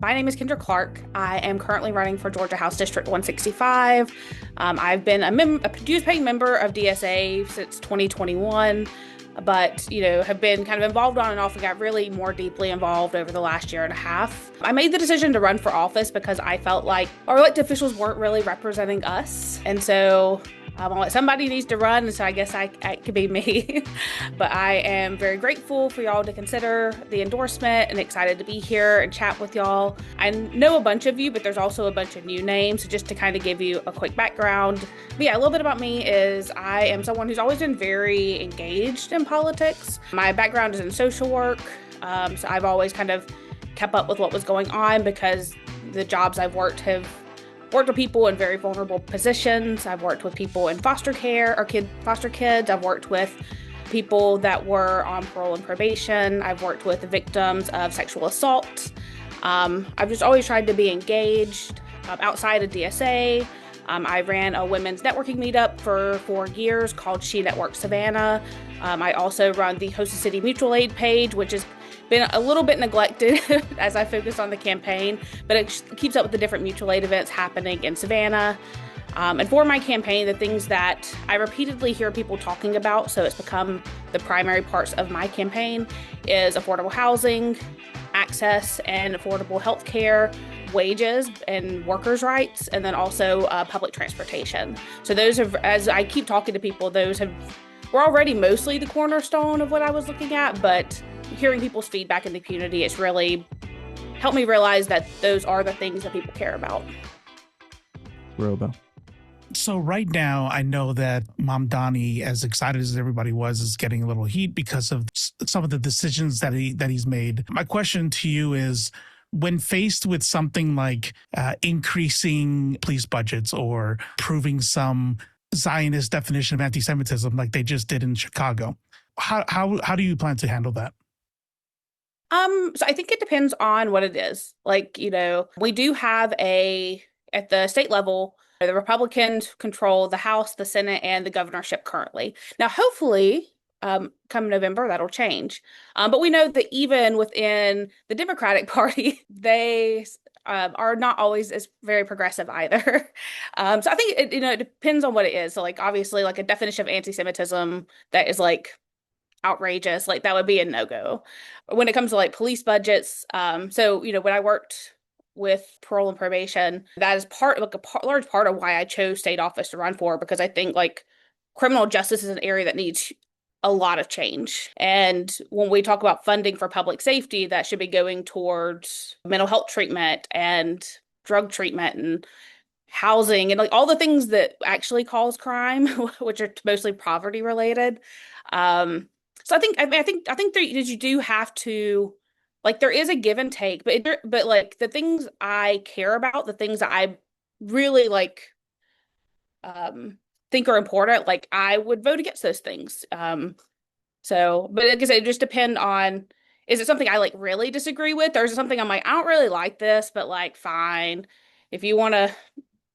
My name is Kendra Clark. I am currently running for Georgia House District 165. I've been a dues-paying member of DSA since 2021, but have been kind of involved on and off and got really more deeply involved over the last year and a half. I made the decision to run for office because I felt like our elected officials weren't really representing us, and so somebody needs to run, and so I guess I could be me. But I am very grateful for y'all to consider the endorsement and excited to be here and chat with y'all. I know a bunch of you, but there's also a bunch of new names. So just to kind of give you a quick background. But yeah, a little bit about me is I am someone who's always been very engaged in politics. My background is in social work. So I've always kind of kept up with what was going on because the jobs I've worked with people in very vulnerable positions. I've worked with people in foster care or foster kids. I've worked with people that were on parole and probation. I've worked with victims of sexual assault. I've just always tried to be engaged outside of DSA. I ran a women's networking meetup for 4 years called She Network Savannah. I also run the Host City Mutual Aid page, which has been a little bit neglected as I focus on the campaign, but it keeps up with the different mutual aid events happening in Savannah. And for my campaign, the things that I repeatedly hear people talking about, so it's become the primary parts of my campaign, is affordable housing, access and affordable health care, wages and workers' rights, and then also public transportation. So those have, as I keep talking to people, were already mostly the cornerstone of what I was looking at, but hearing people's feedback in the community, it's really helped me realize that those are the things that people care about. Robo. So right now, I know that Mom Donnie, as excited as everybody was, is getting a little heat because of some of the decisions that he's made. My question to you is, when faced with something like increasing police budgets or proving some Zionist definition of anti-Semitism like they just did in Chicago, how do you plan to handle that? So I think it depends on what it is. Like, we do have at the state level, the Republicans control the House, the Senate, and the governorship currently. Now, hopefully, come November, that'll change. But we know that even within the Democratic Party, they are not always as very progressive either. So I think it depends on what it is. So like obviously like a definition of anti-Semitism that is like outrageous, like that would be a no-go. When it comes to like police budgets, so when I worked with parole and probation, that is large part of why I chose state office to run for, because I think like criminal justice is an area that needs a lot of change. And when we talk about funding for public safety, that should be going towards mental health treatment and drug treatment and housing and like all the things that actually cause crime, which are mostly poverty related. So I think you do have to, like, there is a give and take, but like the things I care about, the things that I really like think are important, like I would vote against those things. But like I said, it just depend on, is it something I like really disagree with, or is it something I'm like, I don't really like this, but like fine, if you want to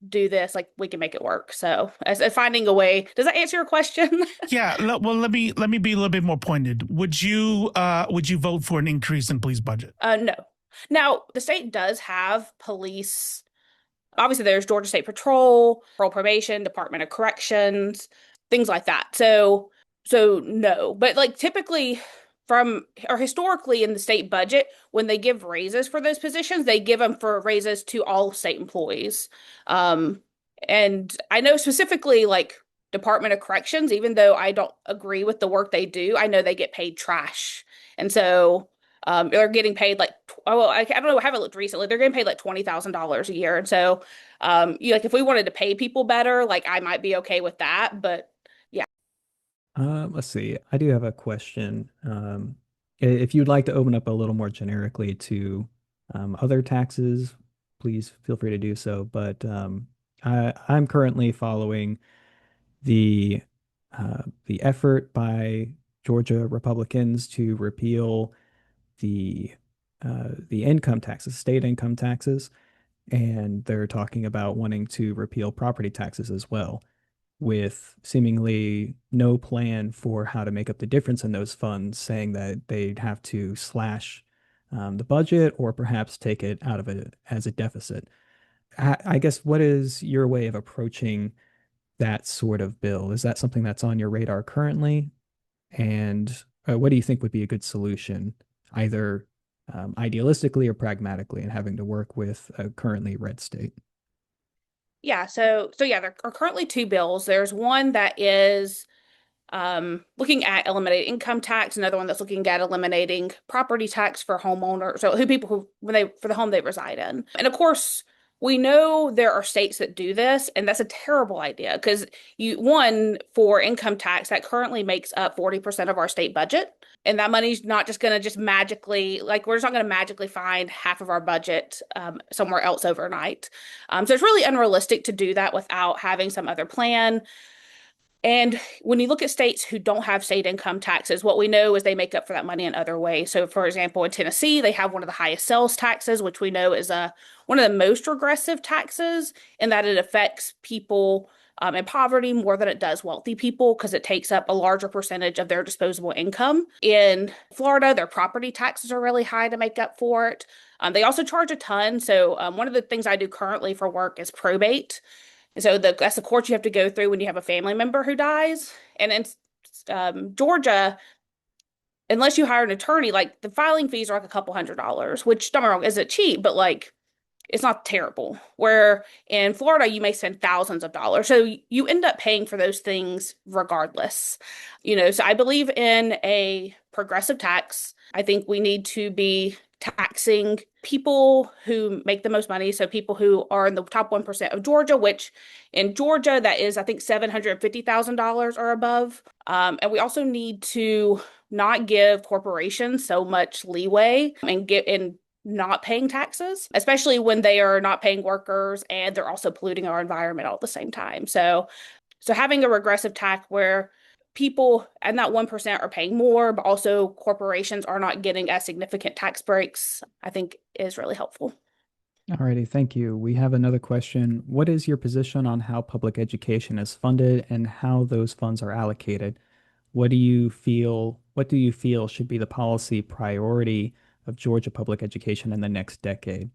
do this, like we can make it work. So as finding a way, does that answer your question? Yeah, well, let me be a little bit more pointed. Would you vote for an increase in police budget? No. Now, the state does have police. Obviously, there's Georgia State Patrol, Parole Probation, Department of Corrections, things like that. So no. But like typically historically in the state budget, when they give raises for those positions, they give them for raises to all state employees. Um, and I know specifically like Department of Corrections, even though I don't agree with the work they do, I know they get paid trash. And so they're getting paid like, well, I don't know, I haven't looked recently. They're getting paid like $20,000 a year. And so, like if we wanted to pay people better, like I might be okay with that. But yeah. Let's see. I do have a question. If you'd like to open up a little more generically to other taxes, please feel free to do so. But I'm currently following the the effort by Georgia Republicans to repeal the income taxes, state income taxes, and they're talking about wanting to repeal property taxes as well, with seemingly no plan for how to make up the difference in those funds, saying that they'd have to slash the budget or perhaps take it out of it as a deficit. I guess what is your way of approaching that sort of bill? Is that something that's on your radar currently? And what do you think would be a good solution, either idealistically or pragmatically, in having to work with a currently red state? Yeah, so yeah, there are currently two bills. There's one that is looking at eliminating income tax, another one that's looking at eliminating property tax for homeowners, so who people who when they for the home they reside in. And of course, we know there are states that do this, and that's a terrible idea because for income tax that currently makes up 40% of our state budget. And that money's not just going to just magically, like, we're just not going to magically find half of our budget somewhere else overnight. So it's really unrealistic to do that without having some other plan. And when you look at states who don't have state income taxes, what we know is they make up for that money in other ways. So, for example, in Tennessee, they have one of the highest sales taxes, which we know is one of the most regressive taxes in that it affects people in poverty more than it does wealthy people because it takes up a larger percentage of their disposable income. In Florida, their property taxes are really high to make up for it. They also charge a ton. So, one of the things I do currently for work is probate. And so that's the court you have to go through when you have a family member who dies. And in Georgia, unless you hire an attorney, like the filing fees are like a couple $100s, which don't get me wrong, isn't cheap, but like it's not terrible. Where in Florida, you may spend thousands of dollars. So you end up paying for those things regardless. So I believe in a progressive tax. I think we need to be taxing people who make the most money. So people who are in the top 1% of Georgia, which in Georgia, that is, I think, $750,000 or above. And we also need to not give corporations so much leeway and not paying taxes, especially when they are not paying workers and they're also polluting our environment all at the same time. So having a regressive tax where people and that 1% are paying more, but also corporations are not getting as significant tax breaks, I think is really helpful. Alrighty, thank you. We have another question. What is your position on how public education is funded and how those funds are allocated? What do you feel should be the policy priority of Georgia public education in the next decade,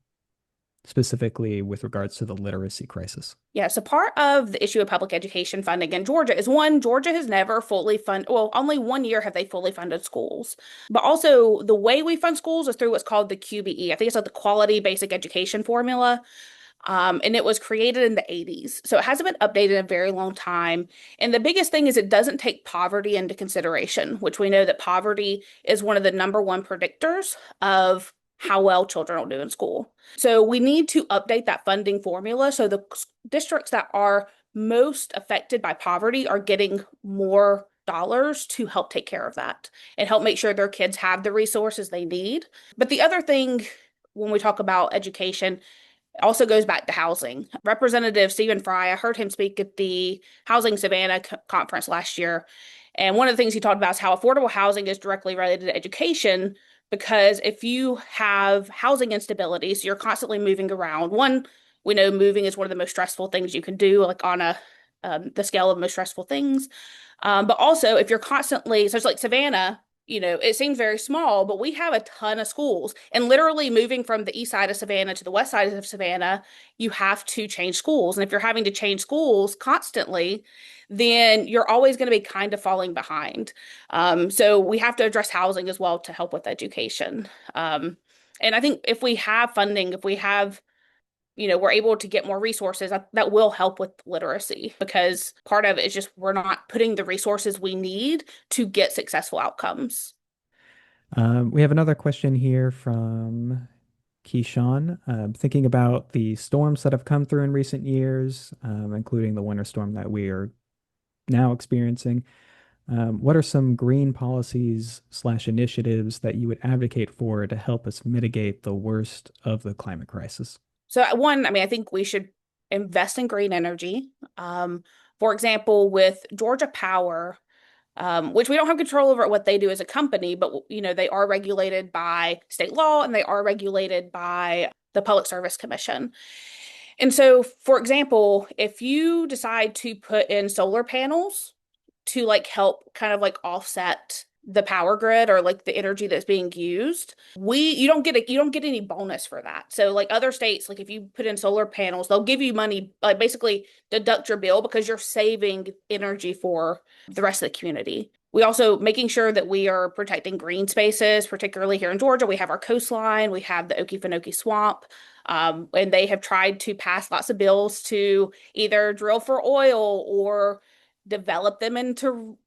specifically with regards to the literacy crisis? Yeah, so part of the issue of public education funding in Georgia is one, Georgia has never fully funded, well, only 1 year have they fully funded schools. But also the way we fund schools is through what's called the QBE. I think it's like the Quality Basic Education Formula. And it was created in the 80s. So it hasn't been updated in a very long time. And the biggest thing is it doesn't take poverty into consideration, which we know that poverty is one of the number one predictors of how well children will do in school. So we need to update that funding formula so the districts that are most affected by poverty are getting more dollars to help take care of that and help make sure their kids have the resources they need. But the other thing when we talk about education also goes back to housing. Representative Stephen Fry, I heard him speak at the Housing Savannah conference last year. And one of the things he talked about is how affordable housing is directly related to education, because if you have housing instability, so you're constantly moving around, one, we know moving is one of the most stressful things you can do, like on the scale of most stressful things. But also if you're constantly, so it's like Savannah, it seems very small, but we have a ton of schools. And literally moving from the east side of Savannah to the west side of Savannah, you have to change schools. And if you're having to change schools constantly, then you're always going to be kind of falling behind. So we have to address housing as well to help with education. And I think if we have funding, if we have we're able to get more resources that will help with literacy, because part of it is just we're not putting the resources we need to get successful outcomes. We have another question here from Keyshawn. Thinking about the storms that have come through in recent years, including the winter storm that we are now experiencing, what are some green policies/initiatives that you would advocate for to help us mitigate the worst of the climate crisis? So one, I think we should invest in green energy. For example, with Georgia Power, which we don't have control over what they do as a company, but they are regulated by state law and they are regulated by the Public Service Commission. And so, for example, if you decide to put in solar panels to help kind of offset the power grid or like the energy that's being used, you don't get any bonus for that. So like other states, like if you put in solar panels, they'll give you money, like basically deduct your bill because you're saving energy for the rest of the community. We also making sure that we are protecting green spaces, particularly here in Georgia. We have our coastline, we have the Okefenokee Swamp, and they have tried to pass lots of bills to either drill for oil or develop them into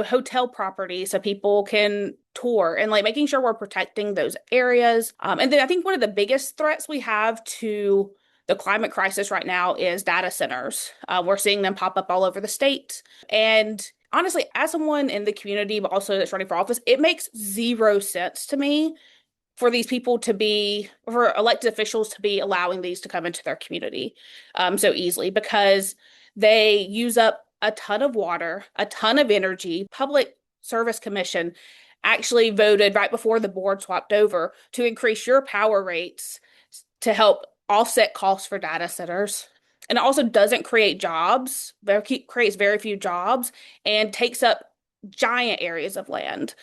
hotel property so people can tour and like making sure we're protecting those areas. And then I think one of the biggest threats we have to the climate crisis right now is data centers. We're seeing them pop up all over the state. And honestly, as someone in the community, but also that's running for office, it makes zero sense to me for these people to be, for elected officials to be allowing these to come into their community so easily because they use up a ton of water, a ton of energy. Public Service Commission actually voted right before the board swapped over to increase your power rates to help offset costs for data centers. And it also doesn't create jobs, creates very few jobs, and takes up giant areas of land,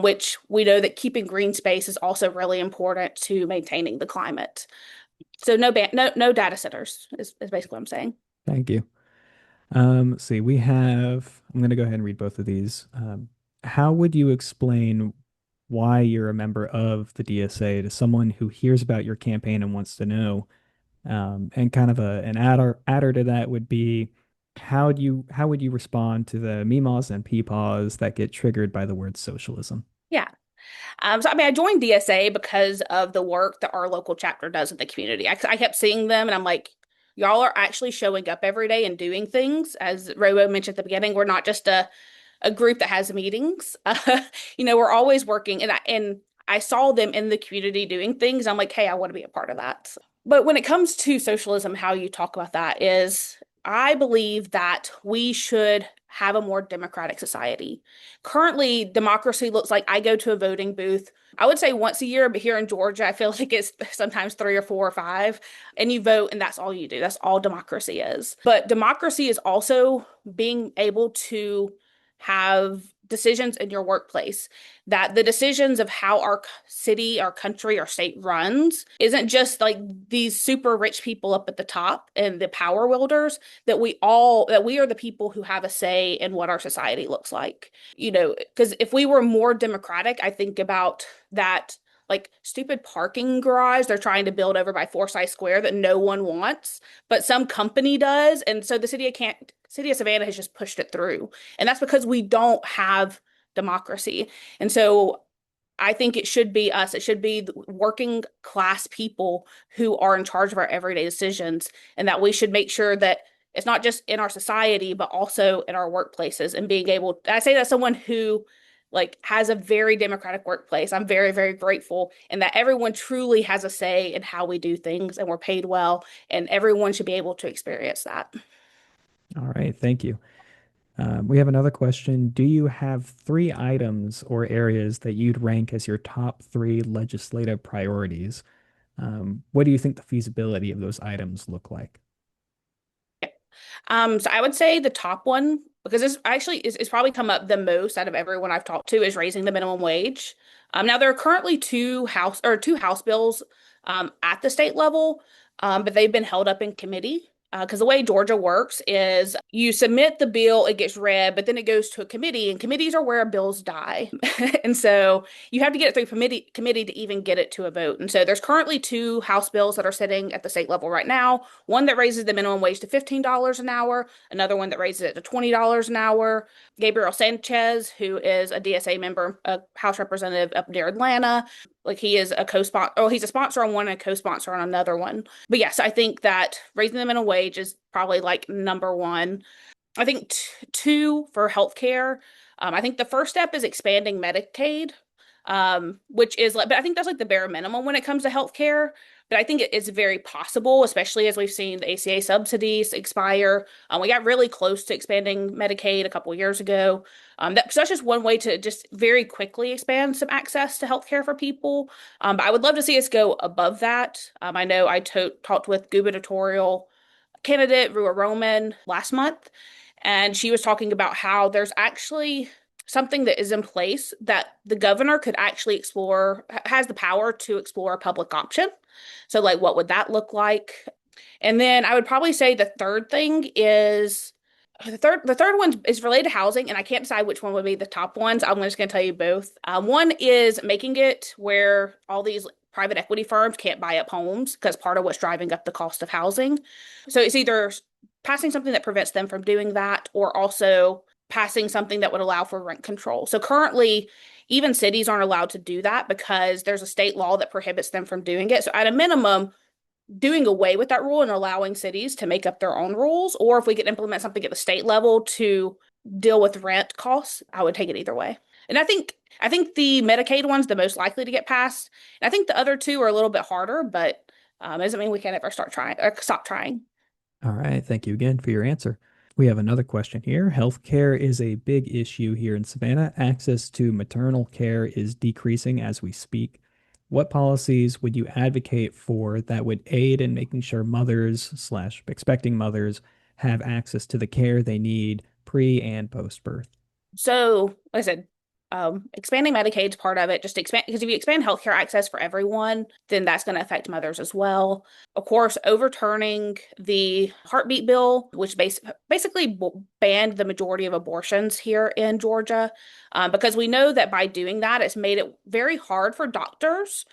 which we know that keeping green space is also really important to maintaining the climate. So no data centers is basically what I'm saying. Thank you. Let's see, I'm going to go ahead and read both of these. How would you explain why you're a member of the DSA to someone who hears about your campaign and wants to know? And kind of an adder to that would be, how would you respond to the meemaws and peepaws that get triggered by the word socialism? Yeah. So I mean, I joined DSA because of the work that our local chapter does in the community. I kept seeing them and I'm like, y'all are actually showing up every day and doing things. As Robo mentioned at the beginning, we're not just a group that has meetings. We're always working and I saw them in the community doing things. I'm like, hey, I want to be a part of that. But when it comes to socialism, how you talk about that is I believe that we should have a more democratic society. Currently, democracy looks like I go to a voting booth, I would say once a year, but here in Georgia, I feel like it's sometimes three or four or five, and you vote, and that's all you do. That's all democracy is. But democracy is also being able to have decisions in your workplace, that the decisions of how our city, our country, our state runs isn't just like these super rich people up at the top and the power wielders, that we are the people who have a say in what our society looks like. Because if we were more democratic, I think about that like stupid parking garage they're trying to build over by Forsyth Square that no one wants, but some company does. And so the city of Savannah has just pushed it through. And that's because we don't have democracy. And so I think it should be us. It should be the working class people who are in charge of our everyday decisions, and that we should make sure that it's not just in our society, but also in our workplaces and being able, I say that someone who like has a very democratic workplace. I'm very, very grateful, and that everyone truly has a say in how we do things and we're paid well, and everyone should be able to experience that. All right, thank you. We have another question. Do you have three items or areas that you'd rank as your top three legislative priorities? What do you think the feasibility of those items look like? So I would say the top one, because this actually is probably come up the most out of everyone I've talked to, is raising the minimum wage. Now there are currently two House bills at the state level, but they've been held up in committee. Because the way Georgia works is you submit the bill, it gets read, but then it goes to a committee, and committees are where bills die. And so you have to get it through committee to even get it to a vote. And so there's currently two House bills that are sitting at the state level right now. One that raises the minimum wage to $15 an hour, another one that raises it to $20 an hour. Gabriel Sanchez, who is a DSA member, a House representative up near Atlanta, like he is a co-sponsor, oh, he's a sponsor on one and a co-sponsor on another one. But yes, I think that raising the minimum wage is probably like number one. I think two for healthcare. I think the first step is expanding Medicaid, which is like, but I think that's like the bare minimum when it comes to healthcare. But I think it's very possible, especially as we've seen the ACA subsidies expire. We got really close to expanding Medicaid a couple years ago. So that's just one way to just very quickly expand some access to healthcare for people. But I would love to see us go above that. I know I talked with gubernatorial candidate Rua Roman last month, and she was talking about how there's actually something that is in place that the governor could actually explore, has the power to explore a public option. So, like, what would that look like? And then I would probably say the third thing is the third one is related to housing, and I can't decide which one would be the top ones. I'm just going to tell you both. One is making it where all these private equity firms can't buy up homes because part of what's driving up the cost of housing. So it's either passing something that prevents them from doing that, or also passing something that would allow for rent control. So currently, even cities aren't allowed to do that because there's a state law that prohibits them from doing it. So at a minimum, doing away with that rule and allowing cities to make up their own rules, or if we could implement something at the state level to deal with rent costs, I would take it either way. And I think the Medicaid one's the most likely to get passed. And I think the other two are a little bit harder, but doesn't mean we can't ever start trying or stop trying. All right. Thank you again for your answer. We have another question here. Healthcare is a big issue here in Savannah. Access to maternal care is decreasing as we speak. What policies would you advocate for that would aid in making sure mothers slash expecting mothers have access to the care they need pre and post birth? So, like I said, expanding Medicaid's part of it. Just expand, because if you expand healthcare access for everyone, then that's going to affect mothers as well. Of course, overturning the heartbeat bill, which basically banned the majority of abortions here in Georgia, because we know that by doing that, it's made it very hard for doctors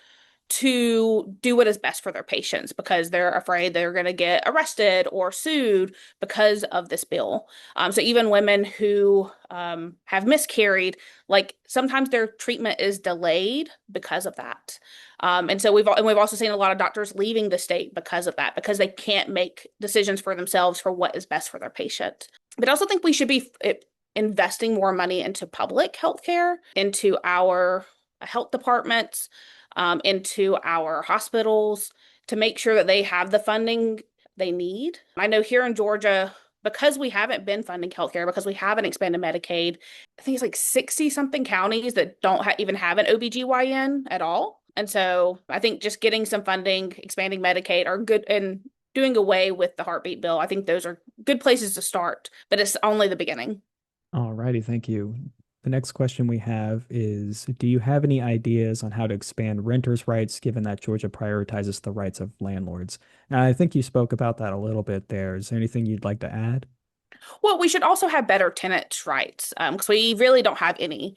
to do what is best for their patients because they're afraid they're going to get arrested or sued because of this bill. So even women who have miscarried, like sometimes their treatment is delayed because of that. And so we've also seen a lot of doctors leaving the state because of that, because they can't make decisions for themselves for what is best for their patient. But I also think we should be investing more money into public health care, into our health departments, into our hospitals to make sure that they have the funding they need. I know here in Georgia, because we haven't been funding healthcare, because we haven't expanded Medicaid, I think it's like 60 something counties that don't even have an OBGYN at all. And so I think just getting some funding, expanding Medicaid are good, and doing away with the heartbeat bill. I think those are good places to start, but it's only the beginning. All righty. Thank you. The next question we have is, do you have any ideas on how to expand renters' rights, given that Georgia prioritizes the rights of landlords? Now, I think you spoke about that a little bit there. Is there anything you'd like to add? Well, we should also have better tenant rights because we really don't have any.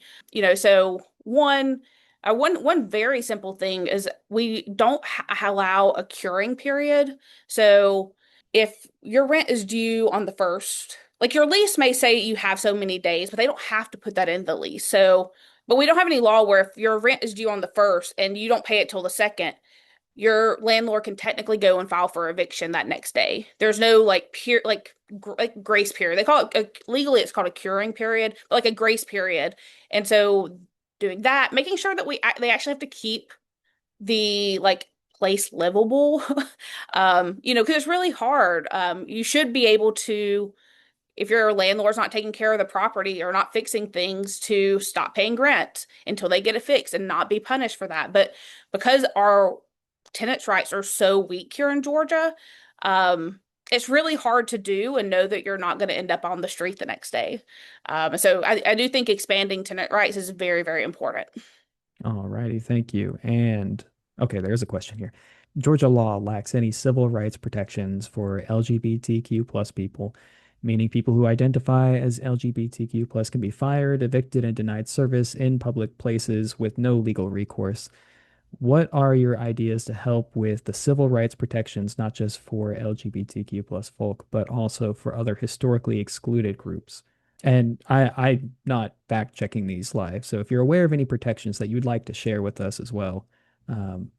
So one very simple thing is we don't allow a curing period. So if your rent is due on the first, like your lease may say you have so many days, but they don't have to put that in the lease. So, but we don't have any law where if your rent is due on the first and you don't pay it till the second, your landlord can technically go and file for eviction that next day. There's no like grace period. They call it legally it's called a curing period, but like a grace period. And so doing that, making sure that they actually have to keep the like place livable. Because it's really hard. You should be able to, if your landlord's not taking care of the property or not fixing things, to stop paying rent until they get it fixed and not be punished for that. But because our tenants' rights are so weak here in Georgia, it's really hard to do and know that you're not going to end up on the street the next day. So I do think expanding tenant rights is very, very important. All righty. Thank you. And okay, there's a question here. Georgia law lacks any civil rights protections for LGBTQ plus people, meaning people who identify as LGBTQ plus can be fired, evicted, and denied service in public places with no legal recourse. What are your ideas to help with the civil rights protections, not just for LGBTQ plus folk, but also for other historically excluded groups? And I'm not fact checking these live. So if you're aware of any protections that you'd like to share with us as well, um,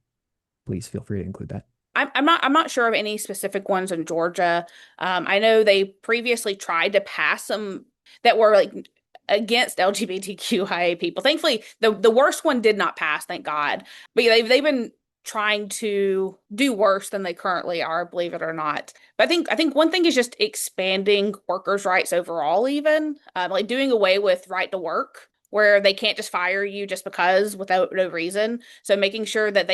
please feel free to include that. I'm not sure of any specific ones in Georgia. I know they previously tried to pass some that were like against LGBTQIA people. Thankfully, the worst one did not pass, thank God. But yeah, they've been trying to do worse than they currently are, believe it or not. But I think one thing is just expanding workers' rights overall, even like doing away with right to work, where they can't just fire you just because without no reason. So making sure that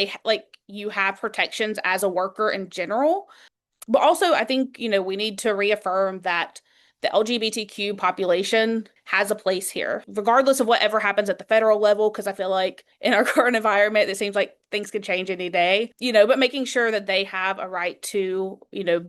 you have protections as a worker in general. But also, I think we need to reaffirm that the LGBTQ population has a place here, regardless of whatever happens at the federal level, because I feel like in our current environment, it seems like things could change any day, but making sure that they have a right to,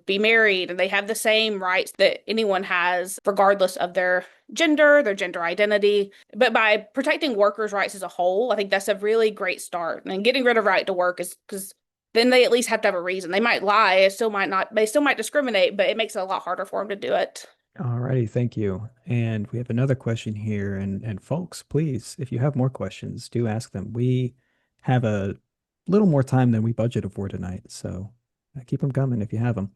be married and they have the same rights that anyone has, regardless of their gender identity. But by protecting workers' rights as a whole, I think that's a really great start. And getting rid of right to work is because then they at least have to have a reason. They might lie, they still might discriminate, but it makes it a lot harder for them to do it. All righty, thank you. And we have another question here. And folks, please, if you have more questions, do ask them. We have a little more time than we budgeted for tonight, so keep them coming if you have them.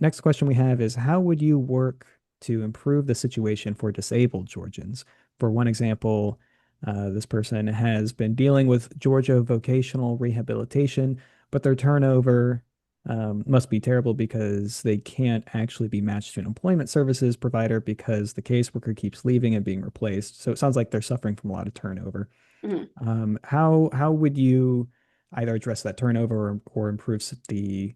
Next question we have is, how would you work to improve the situation for disabled Georgians? For one example, this person has been dealing with Georgia vocational rehabilitation, but their turnover must be terrible because they can't actually be matched to an employment services provider because the caseworker keeps leaving and being replaced. So it sounds like they're suffering from a lot of turnover. How would you either address that turnover or improve the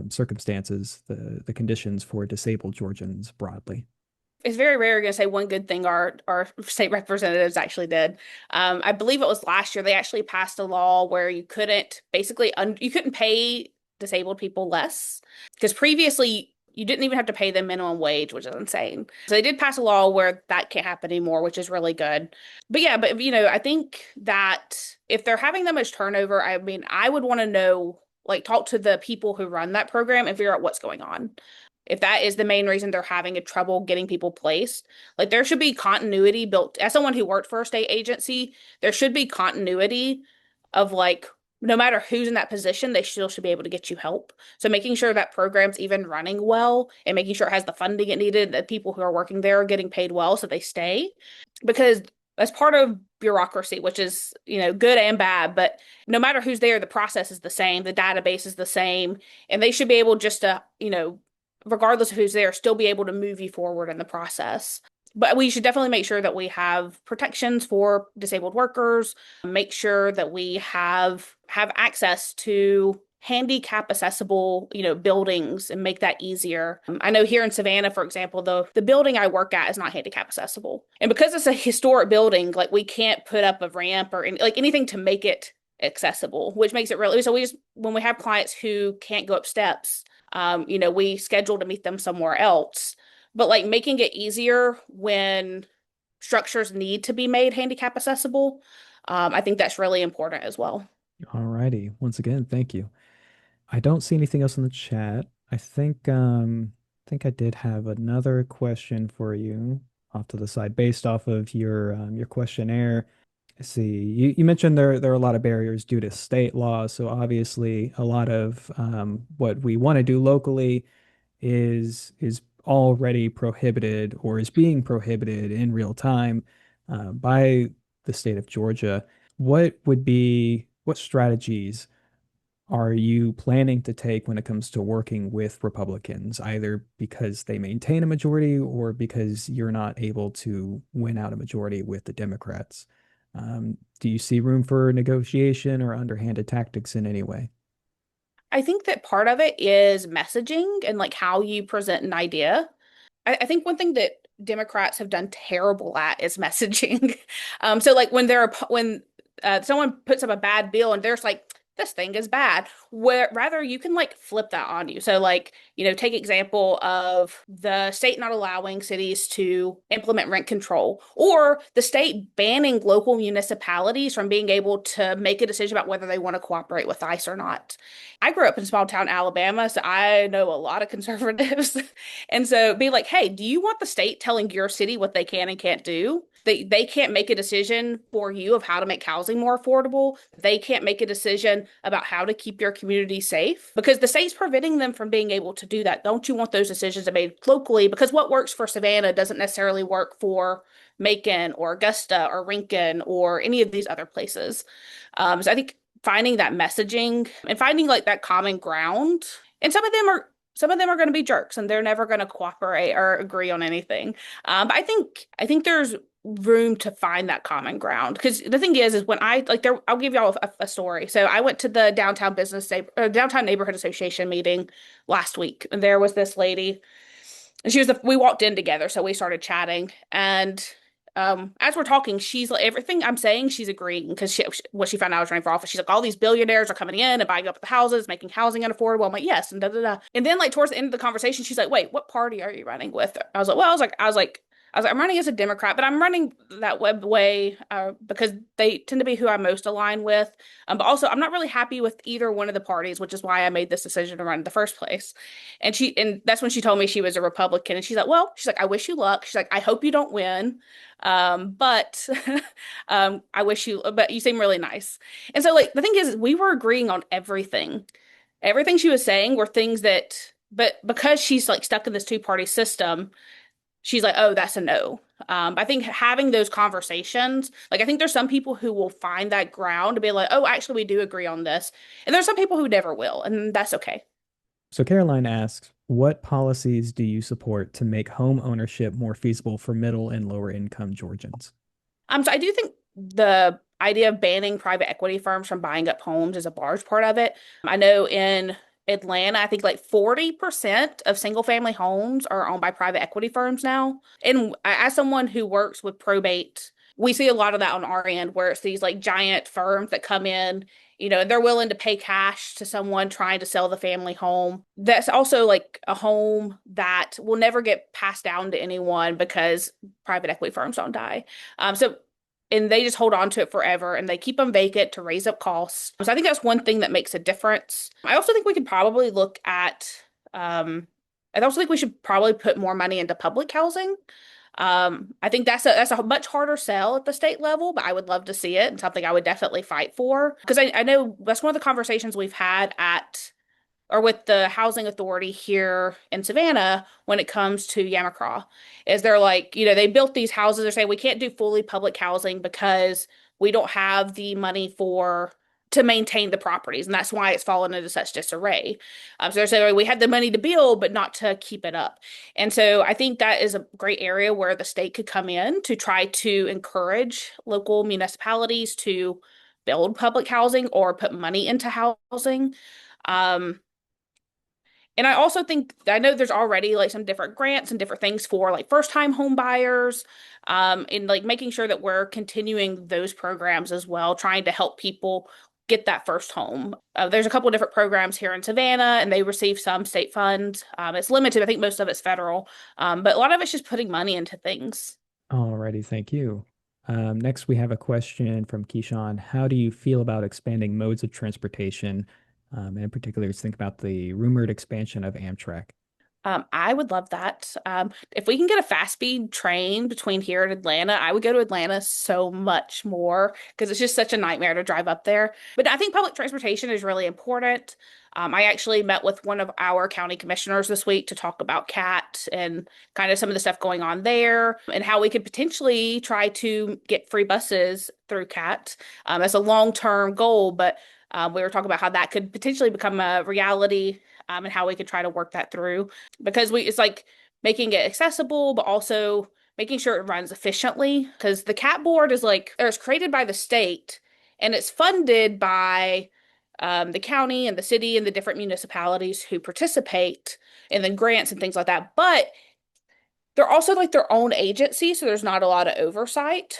circumstances, the conditions for disabled Georgians broadly? It's very rare you're going to say one good thing our state representatives actually did. I believe it was last year they actually passed a law where you couldn't you couldn't pay disabled people less, because previously you didn't even have to pay them minimum wage, which is insane. So they did pass a law where that can't happen anymore, which is really good. But yeah, I think that if they're having that much turnover, I mean, I would want to know, like, talk to the people who run that program and figure out what's going on. If that is the main reason they're having a trouble getting people placed, like, there should be continuity built. As someone who worked for a state agency, there should be continuity of, like, no matter who's in that position, they still should be able to get you help. So making sure that program's even running well and making sure it has the funding it needed, that people who are working there are getting paid well so they stay. Because as part of bureaucracy, which is, good and bad, but no matter who's there, the process is the same, the database is the same, and they should be able just to, regardless of who's there, still be able to move you forward in the process. But we should definitely make sure that we have protections for disabled workers, make sure that we have access to handicap accessible, buildings, and make that easier. I know here in Savannah, for example, the building I work at is not handicap accessible. And because it's a historic building, like, we can't put up a ramp or anything to make it accessible, which makes it really, so when we have clients who can't go up steps, we schedule to meet them somewhere else. But, like, making it easier when structures need to be made handicap accessible, I think that's really important as well. All righty. Once again, thank you. I don't see anything else in the chat. I think I did have another question for you off to the side based off of your questionnaire. Let's see, you mentioned there are a lot of barriers due to state laws. So obviously, a lot of what we want to do locally is already prohibited or is being prohibited in real time by the state of Georgia. What strategies are you planning to take when it comes to working with Republicans, either because they maintain a majority or because you're not able to win out a majority with the Democrats? Do you see room for negotiation or underhanded tactics in any way? I think that part of it is messaging and, like, how you present an idea. I think one thing that Democrats have done terrible at is messaging. So, like, when someone puts up a bad bill and there's like, this thing is bad, where rather you can, like, flip that on you. So, like, take example of the state not allowing cities to implement rent control, or the state banning local municipalities from being able to make a decision about whether they want to cooperate with ICE or not. I grew up in small town Alabama, so I know a lot of conservatives. And so be like, hey, do you want the state telling your city what they can and can't do? They can't make a decision for you of how to make housing more affordable. They can't make a decision about how to keep your community safe because the state's preventing them from being able to do that. Don't you want those decisions made locally? Because what works for Savannah doesn't necessarily work for Macon or Augusta or Rincon or any of these other places. So I think finding that messaging and finding, like, that common ground, and some of them are going to be jerks and they're never going to cooperate or agree on anything. But I think there's room to find that common ground, because the thing is when I'll give y'all a story. So I went to the downtown neighborhood association meeting last week, and there was this lady, And we walked in together, so we started chatting. And as we're talking, she's like, everything I'm saying, she's agreeing because what she found out I was running for office, she's like, all these billionaires are coming in and buying up the houses, making housing unaffordable. I'm like, yes, and da da da. And then like towards the end of the conversation, she's like, wait, what party are you running with? I was like, well, I'm running as a Democrat, but I'm running that web way because they tend to be who I most align with. But also, I'm not really happy with either one of the parties, which is why I made this decision to run in the first place. And that's when she told me she was a Republican. And she's like, well, she's like, I wish you luck. She's like, I hope you don't win. But but you seem really nice. And so like the thing is, we were agreeing on everything. Everything she was saying were things but because she's like stuck in this two-party system, she's like, oh, that's a no. I think having those conversations, like I think there's some people who will find that ground to be like, oh, actually, we do agree on this. And there's some people who never will, and that's okay. So Caroline asks, what policies do you support to make home ownership more feasible for middle and lower income Georgians? So I do think the idea of banning private equity firms from buying up homes is a large part of it. I know in Atlanta, I think like 40% of single family homes are owned by private equity firms now. And as someone who works with probate, we see a lot of that on our end where it's these like giant firms that come in, and they're willing to pay cash to someone trying to sell the family home. That's also like a home that will never get passed down to anyone because private equity firms don't die. And they just hold on to it forever and they keep them vacant to raise up costs. So I think that's one thing that makes a difference. I also think we could probably look at, I also think we should probably put more money into public housing. I think that's a much harder sell at the state level, but I would love to see it and something I would definitely fight for. Because I know that's one of the conversations we've had with the housing authority here in Savannah when it comes to Yamacraw, is they're like, they built these houses. They're saying we can't do fully public housing because we don't have the money to maintain the properties, and that's why it's fallen into such disarray. So they're saying we had the money to build, but not to keep it up. And so I think that is a great area where the state could come in to try to encourage local municipalities to build public housing or put money into housing. Um, and I also think I know there's already like some different grants and different things for like first time home buyers, and like making sure that we're continuing those programs as well, trying to help people get that first home. There's a couple of different programs here in Savannah, and they receive some state funds. It's limited. I think most of it's federal, but a lot of it's just putting money into things. Alrighty, thank you. Next, we have a question from Keyshawn. How do you feel about expanding modes of transportation? And in particular, let's think about the rumored expansion of Amtrak. I would love that. If we can get a fast speed train between here and Atlanta, I would go to Atlanta so much more because it's just such a nightmare to drive up there. But I think public transportation is really important. I actually met with one of our county commissioners this week to talk about CAT and kind of some of the stuff going on there and how we could potentially try to get free buses through CAT. As a long-term goal, but we were talking about how that could potentially become a reality, and how we could try to work that through because it's like making it accessible, but also making sure it runs efficiently because the CAT board it's created by the state and it's funded by the county and the city and the different municipalities who participate and then grants and things like that. But they're also like their own agency, so there's not a lot of oversight.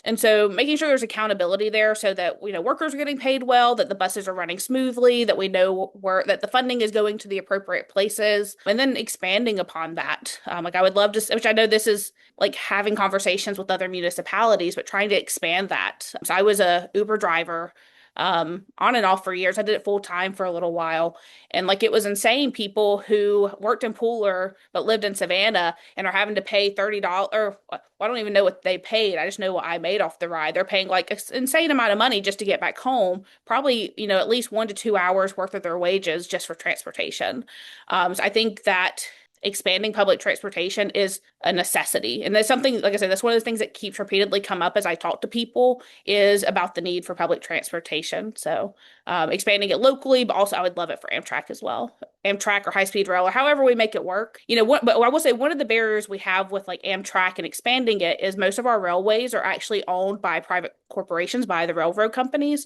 And so making sure there's accountability there so that workers are getting paid well, that the buses are running smoothly, that we know that the funding is going to the appropriate places, and then expanding upon that. Like I would love to, which I know this is like having conversations with other municipalities, but trying to expand that. So I was a Uber driver on and off for years. I did it full time for a little while. And like it was insane. People who worked in Pooler but lived in Savannah and are having to pay $30 or I don't even know what they paid. I just know what I made off the ride. They're paying like an insane amount of money just to get back home, probably, at least 1 to 2 hours worth of their wages just for transportation. So I think that expanding public transportation is a necessity. And that's something, like I said, that's one of the things that keeps repeatedly come up as I talk to people is about the need for public transportation. So expanding it locally, but also I would love it for Amtrak as well. Amtrak or high-speed rail or however we make it work. But I will say one of the barriers we have with like Amtrak and expanding it is most of our railways are actually owned by private corporations, by the railroad companies.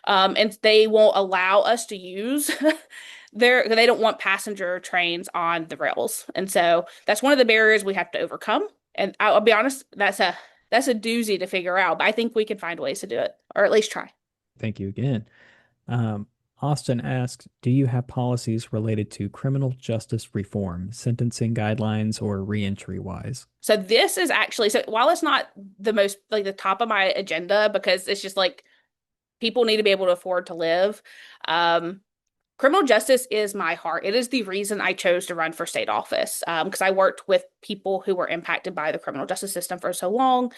And they won't allow us to use they don't want passenger trains on the rails. And so that's one of the barriers we have to overcome. And I'll be honest, that's a doozy to figure out, but I think we can find ways to do it, or at least try. Thank you again. Um, Austin asks, do you have policies related to criminal justice reform, sentencing guidelines, or reentry wise? So this is actually, so while it's not the most like the top of my agenda because it's just like people need to be able to afford to live. Criminal justice is my heart. It is the reason I chose to run for state office because I worked with people who were impacted by the criminal justice system for so long.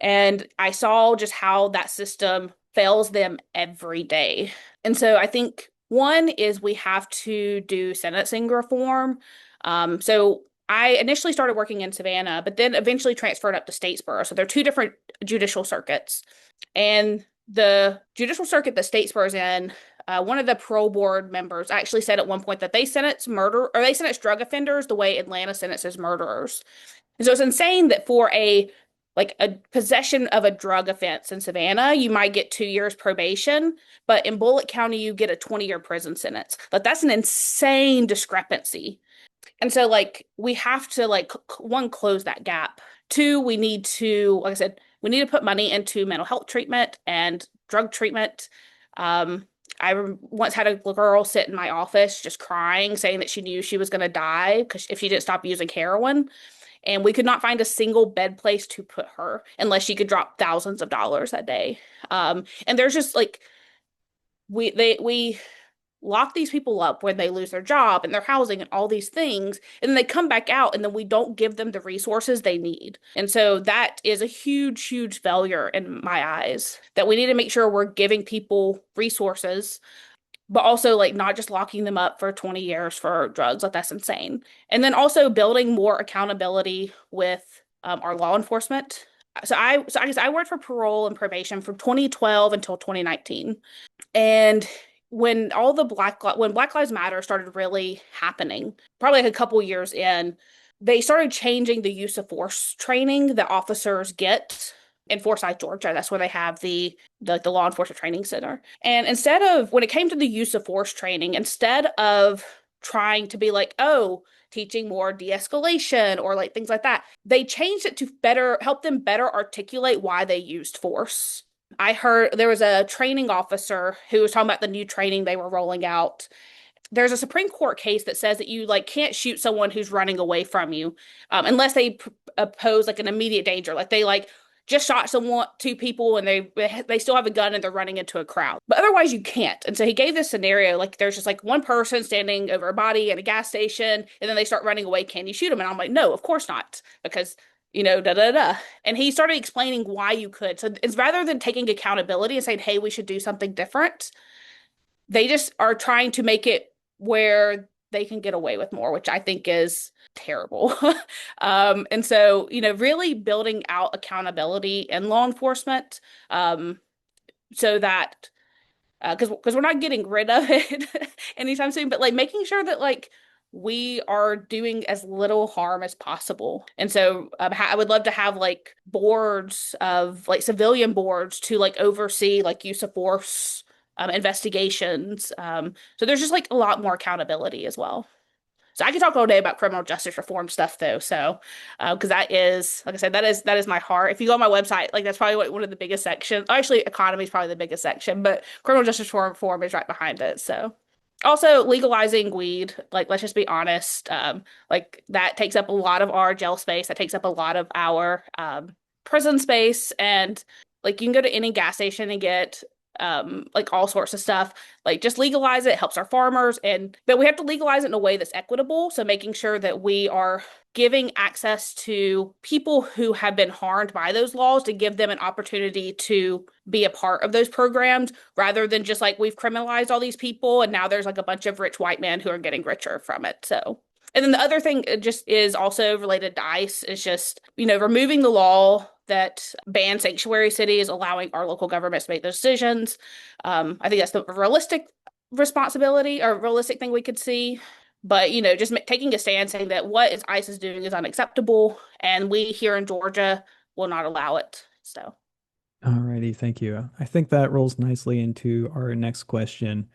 And I saw just how that system fails them every day. And so I think one is we have to do sentencing reform. So I initially started working in Savannah, but then eventually transferred up to Statesboro. So there are two different judicial circuits. And the judicial circuit that Statesboro's in, one of the parole board members actually said at one point that they sentence drug offenders the way Atlanta sentences murderers. And so it's insane that for a possession of a drug offense in Savannah, you might get 2 years probation, but in Bullitt County, you get a 20-year prison sentence. But that's an insane discrepancy. And so we have to one, close that gap. Two, we need to, like I said, we need to put money into mental health treatment and drug treatment. I once had a girl sit in my office just crying, saying that she knew she was going to die because if she didn't stop using heroin. And we could not find a single bed place to put her unless she could drop thousands of dollars a day. And there's just we lock these people up when they lose their job and their housing and all these things, and then they come back out and then we don't give them the resources they need. And so that is a huge, huge failure in my eyes, that we need to make sure we're giving people resources, but also not just locking them up for 20 years for drugs. That's insane. And then also building more accountability with our law enforcement. So I guess I worked for parole and probation from 2012 until 2019. And when Black Lives Matter started really happening, probably a couple years in, they started changing the use of force training that officers get in Forsyth, Georgia. That's where they have the law enforcement training center. And when it came to the use of force training, instead of trying to be teaching more de-escalation or things like that, they changed it to help them better articulate why they used force. I heard there was a training officer who was talking about the new training they were rolling out. There's a Supreme Court case that says that you can't shoot someone who's running away from you unless they pose an immediate danger. They just shot two people and they still have a gun and they're running into a crowd. But otherwise you can't. And so he gave this scenario, there's just one person standing over a body at a gas station and then they start running away. Can you shoot them? And I'm no, of course not. Because, da da da. And he started explaining why you could. So it's rather than taking accountability and saying, hey, we should do something different, they just are trying to make it where they can get away with more, which I think is terrible. And so, really building out accountability in law enforcement, so that because we're not getting rid of it anytime soon, but making sure that we are doing as little harm as possible. And so I would love to have boards of civilian boards to oversee use of force investigations. So there's just a lot more accountability as well. So I could talk all day about criminal justice reform stuff though. So, because that is, like I said, that is my heart. If you go on my website, that's probably one of the biggest sections. Actually, economy is probably the biggest section, but criminal justice reform is right behind it. So, also legalizing weed, let's just be honest, that takes up a lot of our jail space. That takes up a lot of our prison space, and you can go to any gas station and get all sorts of stuff. Just legalize it helps our farmers, but we have to legalize it in a way that's equitable. So making sure that we are giving access to people who have been harmed by those laws, to give them an opportunity to be a part of those programs, rather than just we've criminalized all these people and now there's a bunch of rich white men who are getting richer from it. So, and then the other thing just is also related to ICE is just, removing the law that ban sanctuary cities, allowing our local governments to make those decisions. I think that's the realistic responsibility or realistic thing we could see. But, just taking a stand saying that what ICE is doing is unacceptable, and we here in Georgia will not allow it. So. Alrighty, thank you. I think that rolls nicely into our next question.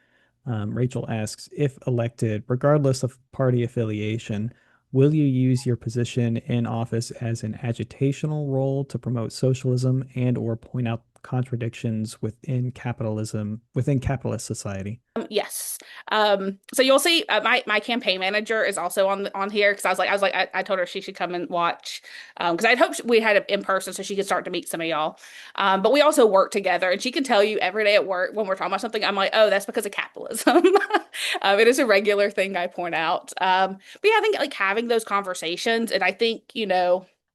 Rachel asks, if elected, regardless of party affiliation, will you use your position in office as an agitational role to promote socialism and or point out contradictions within capitalism, within capitalist society? Yes. So you'll see my campaign manager is also on here because I told her she should come and watch because I'd hoped we had it in person so she could start to meet some of y'all. But we also work together and she can tell you every day at work when we're talking about something, I'm like, oh, that's because of capitalism. It is a regular thing I point out. But yeah, I think like having those conversations, and I think,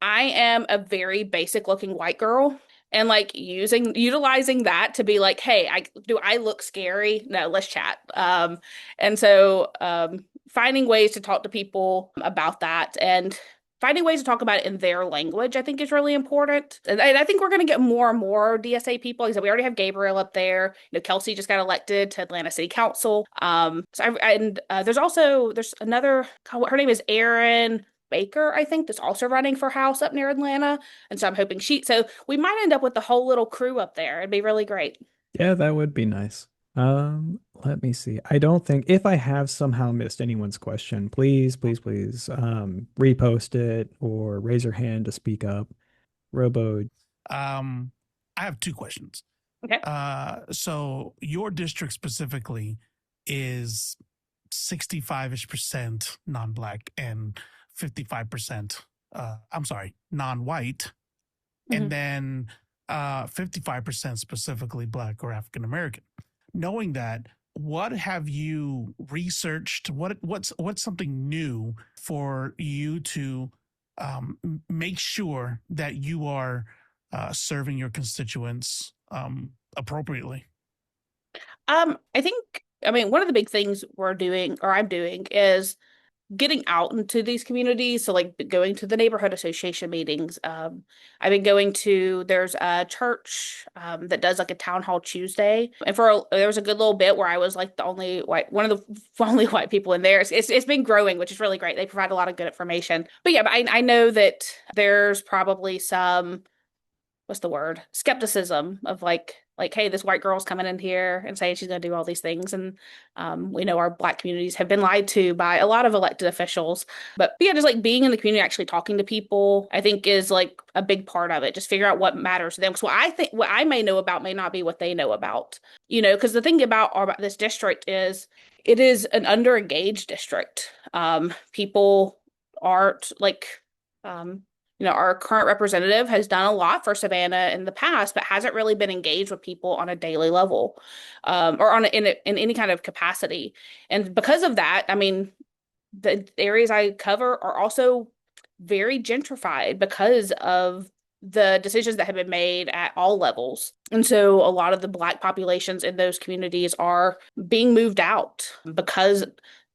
I am a very basic looking white girl. And like utilizing that to be like, hey, I look scary? No, let's chat. And so finding ways to talk to people about that and finding ways to talk about it in their language, I think is really important. And I think we're going to get more and more DSA people. Like I said, we already have Gabriel up there. Kelsey just got elected to Atlanta City Council. There's another, her name is Erin Baker, I think, that's also running for House up near Atlanta. And so I'm hoping so we might end up with the whole little crew up there. It'd be really great. Yeah, that would be nice. Let me see. I don't think if I have somehow missed anyone's question, please, please, please, repost it or raise your hand to speak up. Robo. I have two questions. Okay. So your district specifically is 65-ish% non-black and 55%, non-white, and then 55% specifically black or African American. Knowing that, what have you researched? What's something new for you to make sure that you are serving your constituents appropriately? One of the big things I'm doing is getting out into these communities. So like going to the neighborhood association meetings. I've been there's a church that does like a town hall Tuesday. And there was a good little bit where I was like one of the only white people in there. It's been growing, which is really great. They provide a lot of good information. But yeah, I know that there's probably some, what's the word? Skepticism of hey, this white girl's coming in here and saying she's going to do all these things. And we know our black communities have been lied to by a lot of elected officials. But yeah, just like being in the community, actually talking to people, I think is like a big part of it. Just figure out what matters to them. Because what I may know about may not be what they know about, because the thing about this district is it is an underengaged district. People aren't our current representative has done a lot for Savannah in the past, but hasn't really been engaged with people on a daily level, or in any kind of capacity. And because of that, the areas I cover are also very gentrified because of the decisions that have been made at all levels. And so a lot of the Black populations in those communities are being moved out because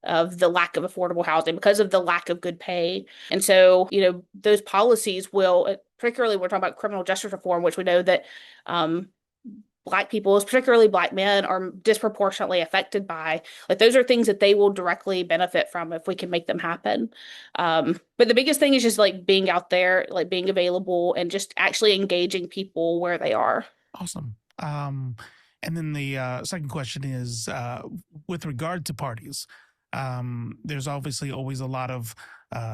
of the lack of affordable housing, because of the lack of good pay. And so, those policies will, particularly we're talking about criminal justice reform, which we know that Black people, particularly Black men, are disproportionately affected by. Like those are things that they will directly benefit from if we can make them happen. But the biggest thing is just like being out there, like being available and just actually engaging people where they are. Awesome. And then the second question is with regard to parties. There's obviously always a lot of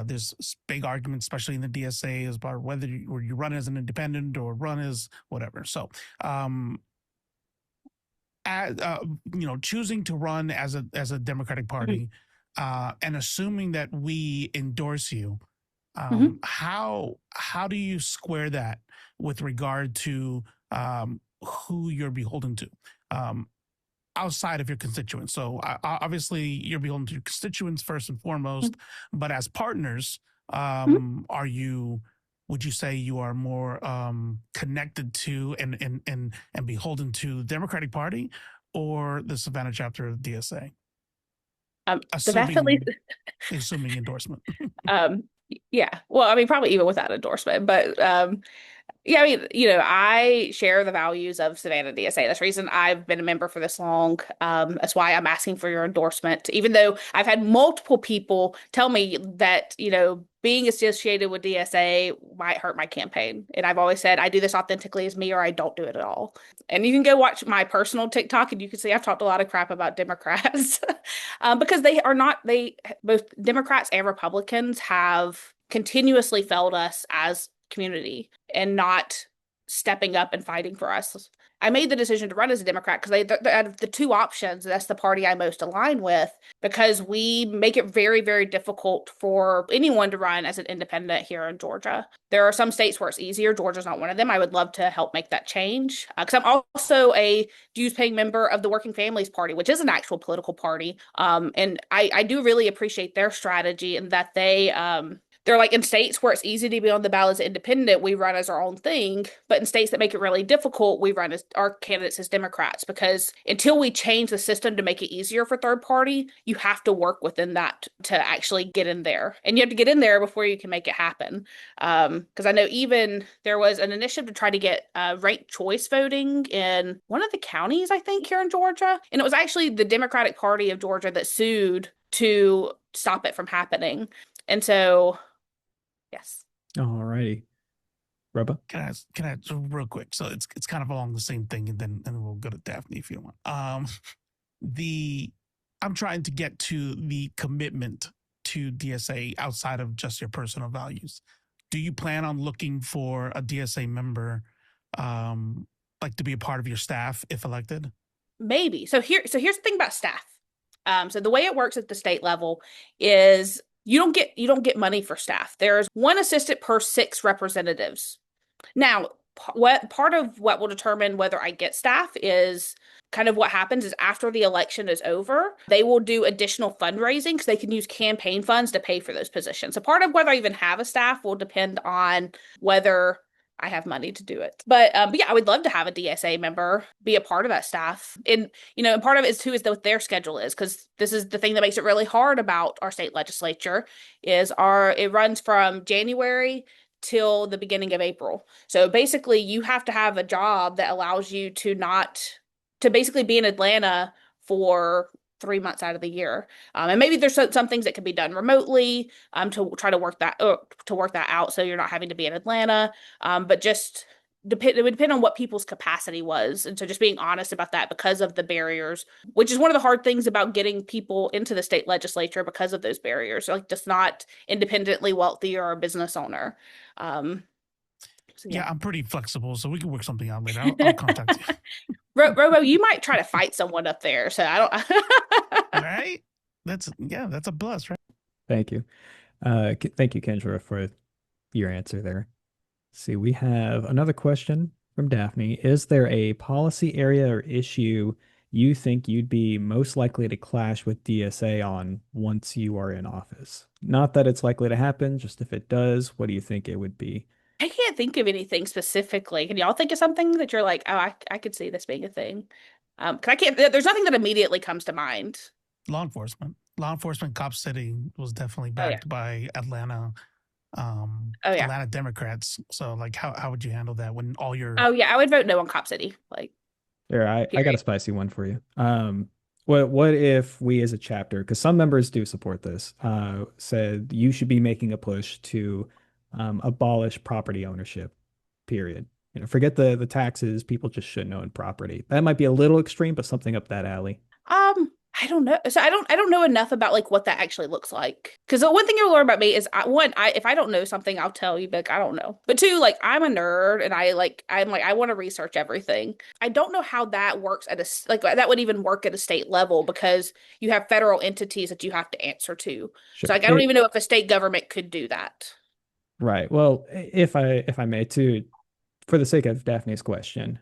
there's big arguments, especially in the DSA, is about whether you run as an independent or run as whatever. So, choosing to run as a Democratic Party, and assuming that we endorse you, how do you square that with regard to who you're beholden to? Outside of your constituents. So obviously you're beholden to your constituents first and foremost, but as partners, would you say you are more connected to and beholden to the Democratic Party or the Savannah chapter of DSA? Assuming endorsement. Yeah. Well, probably even without endorsement, but yeah, I share the values of Savannah DSA. That's the reason I've been a member for this long. That's why I'm asking for your endorsement, even though I've had multiple people tell me that, being associated with DSA might hurt my campaign. And I've always said I do this authentically as me or I don't do it at all. And you can go watch my personal TikTok and you can see I've talked a lot of crap about Democrats because both Democrats and Republicans have continuously failed us as community and not stepping up and fighting for us. I made the decision to run as a Democrat because out of the two options, that's the party I most align with because we make it very, very difficult for anyone to run as an independent here in Georgia. There are some states where it's easier. Georgia's not one of them. I would love to help make that change because I'm also a dues-paying member of the Working Families Party, which is an actual political party. And I do really appreciate their strategy and that they're like in states where it's easy to be on the ballot as independent, we run as our own thing. But in states that make it really difficult, we run as our candidates as Democrats because until we change the system to make it easier for third party, you have to work within that to actually get in there. And you have to get in there before you can make it happen. Because I know even there was an initiative to try to get ranked choice voting in one of the counties, I think, here in Georgia. And it was actually the Democratic Party of Georgia that sued to stop it from happening. And so yes. All righty. Rubba? Can I ask real quick? So it's kind of along the same thing, and then we'll go to Daphne if you don't want. I'm trying to get to the commitment to DSA outside of just your personal values. Do you plan on looking for a DSA member, like to be a part of your staff if elected? Maybe. So here's the thing about staff. So the way it works at the state level is you don't get money for staff. There's one assistant per 6 representatives. Now, part of what will determine whether I get staff is kind of what happens is after the election is over, they will do additional fundraising because they can use campaign funds to pay for those positions. So part of whether I even have a staff will depend on whether I have money to do it. But yeah, I would love to have a DSA member be a part of that staff. And, and part of it is too is what their schedule is, because this is the thing that makes it really hard about our state legislature is it runs from January till the beginning of April. So basically you have to have a job that allows you to basically be in Atlanta for 3 months out of the year. And maybe there's some things that can be done remotely to try to work that out so you're not having to be in Atlanta. But just it would depend on what people's capacity was. And so just being honest about that because of the barriers, which is one of the hard things about getting people into the state legislature because of those barriers, like just not independently wealthy or a business owner. So yeah, I'm pretty flexible, so we can work something out later. I'll contact you. Robo, you might try to fight someone up there. So I don't. Right? That's a plus, right? Thank you. Thank you, Kendra, for your answer there. See, we have another question from Daphne. Is there a policy area or issue you think you'd be most likely to clash with DSA on once you are in office? Not that it's likely to happen, just if it does, what do you think it would be? I can't think of anything specifically. Can y'all think of something that you're like, oh, I could see this being a thing? Because I can't. There's nothing that immediately comes to mind. Law enforcement, cop city was definitely backed by Atlanta. Atlanta Democrats. So, like, how would you handle that when all your? Oh yeah, I would vote no on Cop City. Like, there, I got a spicy one for you. What if we as a chapter, because some members do support this, said you should be making a push to abolish property ownership, period. Forget the taxes. People just shouldn't own property. That might be a little extreme, but something up that alley. I don't know. So I don't know enough about like what that actually looks like. Because the one thing you'll learn about me is if I don't know something, I'll tell you, like I don't know. But two, like I'm a nerd and I want to research everything. I don't know how that works that would even work at a state level because you have federal entities that you have to answer to. Sure. So like I don't even know if a state government could do that. Right. Well, if I may too, for the sake of Daphne's question,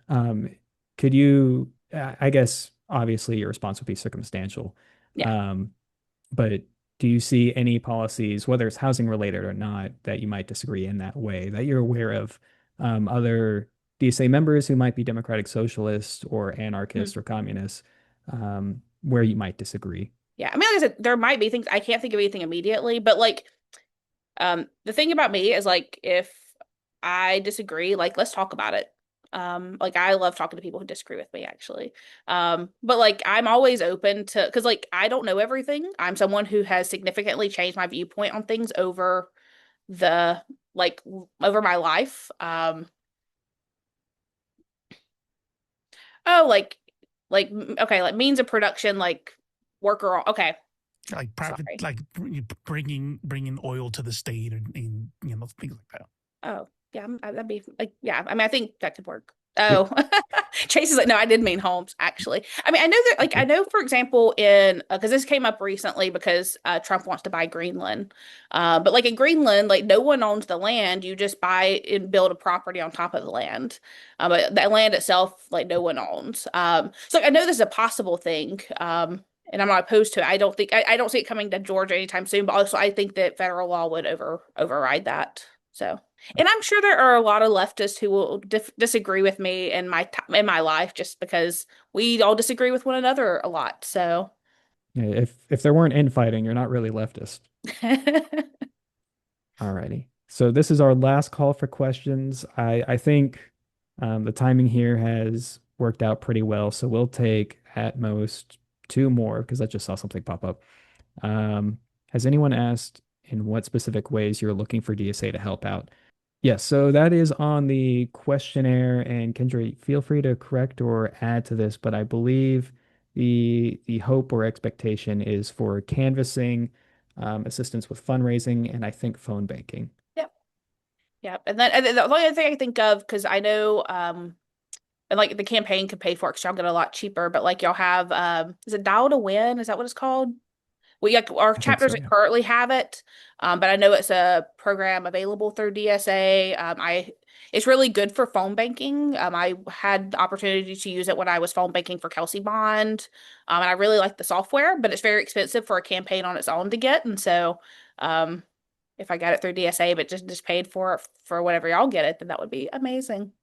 could you, I guess, obviously your response would be circumstantial. Yeah. But do you see any policies, whether it's housing related or not, that you might disagree in that way, that you're aware of other DSA members who might be democratic socialists or anarchists or communists, where you might disagree? Yeah. I mean, like I said, there might be things I can't think of anything immediately, but like the thing about me is like if I disagree, like let's talk about it. Like I love talking to people who disagree with me actually. But like I'm always open to because like I don't know everything. I'm someone who has significantly changed my viewpoint on things over the like over my life. Oh, okay, like means of production, like worker. Okay, Like private, sorry. like bringing oil to the state, and things like that. Oh, yeah, that'd be like, yeah. I mean, I think that could work. Yeah, Oh, Chase is like, no, I did mean homes, actually. I mean, I know that, like, I okay. know, for example, in because this came up recently because Trump wants to buy Greenland. But like in Greenland, like no one owns the land. You just buy and build a property on top of the land. But that land itself, like no one owns. So like, I know this is a possible thing. And I'm not opposed to it. I don't see it coming to Georgia anytime soon, but also I think that federal law would override that. So. And I'm sure there are a lot of leftists who will disagree with me in in my life just because we all disagree with one another a lot. So, Yeah, if there weren't infighting, you're not really leftist. Alrighty. So this is our last call for questions. I think the timing here has worked out pretty well. So we'll take at most two more because I just saw something pop up. Um, has anyone asked in what specific ways you're looking for DSA to help out? Yes, so that is on the questionnaire, and Kendra, feel free to correct or add to this, but I believe the hope or expectation is for canvassing, assistance with fundraising, and I think phone banking. yep, yep. And then the only other thing I can think of, because I know, and like the campaign could pay for it because y'all get a lot cheaper, but like y'all have, is it Dial to Win? Is that what it's called? We like our I think chapters so, that yeah. currently have it, but I know it's a program available through DSA. I It's really good for phone banking. I had the opportunity to use it when I was phone banking for Kelsey Bond, and I really like the software, but it's very expensive for a campaign on its own to get. And so, um, if I got it through DSA, but just paid for it for whatever y'all get it, then that would be amazing.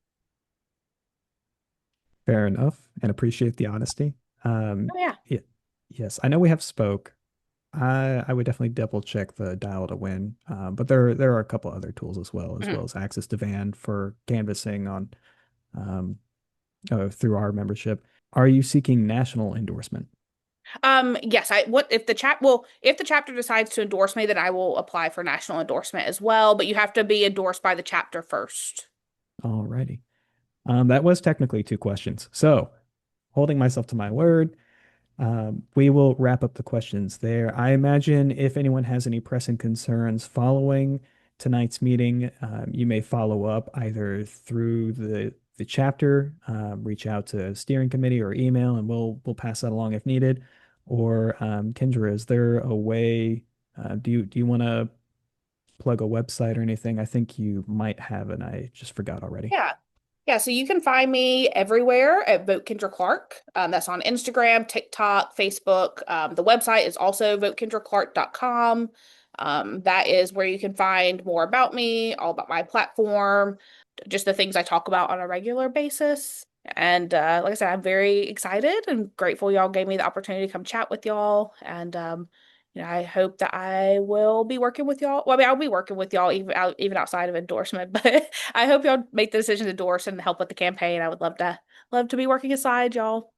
Fair enough, and appreciate the honesty. Oh yeah. Yeah, yes, I know we have spoke. I would definitely double check the dial to win. But there are a couple other tools as Mhm. well as access to van for canvassing on um, through our membership. Are you seeking national endorsement? Yes, what if if the chapter decides to endorse me, then I will apply for national endorsement as well, but you have to be endorsed by the chapter first. Alrighty. That was technically two questions. So, holding myself to my word, we will wrap up the questions there. I imagine if anyone has any pressing concerns following tonight's meeting, you may follow up either through the chapter, reach out to steering committee or email, and we'll pass that along if needed. Or Kendra, is there a way? Do you want to plug a website or anything? I think you might have, and I just forgot already. Yeah. Yeah, so you can find me everywhere at Vote Kendra Clark. That's on Instagram, TikTok, Facebook. The website is also votekendraclark.com. That is where you can find more about me, all about my platform, just the things I talk about on a regular basis. And like I said, I'm very excited and grateful y'all gave me the opportunity to come chat with y'all. And I hope that I will be working with y'all. Well, I mean, I'll be working with y'all even outside of endorsement, but I hope y'all make the decision to endorse and help with the campaign. I would love to be working aside y'all.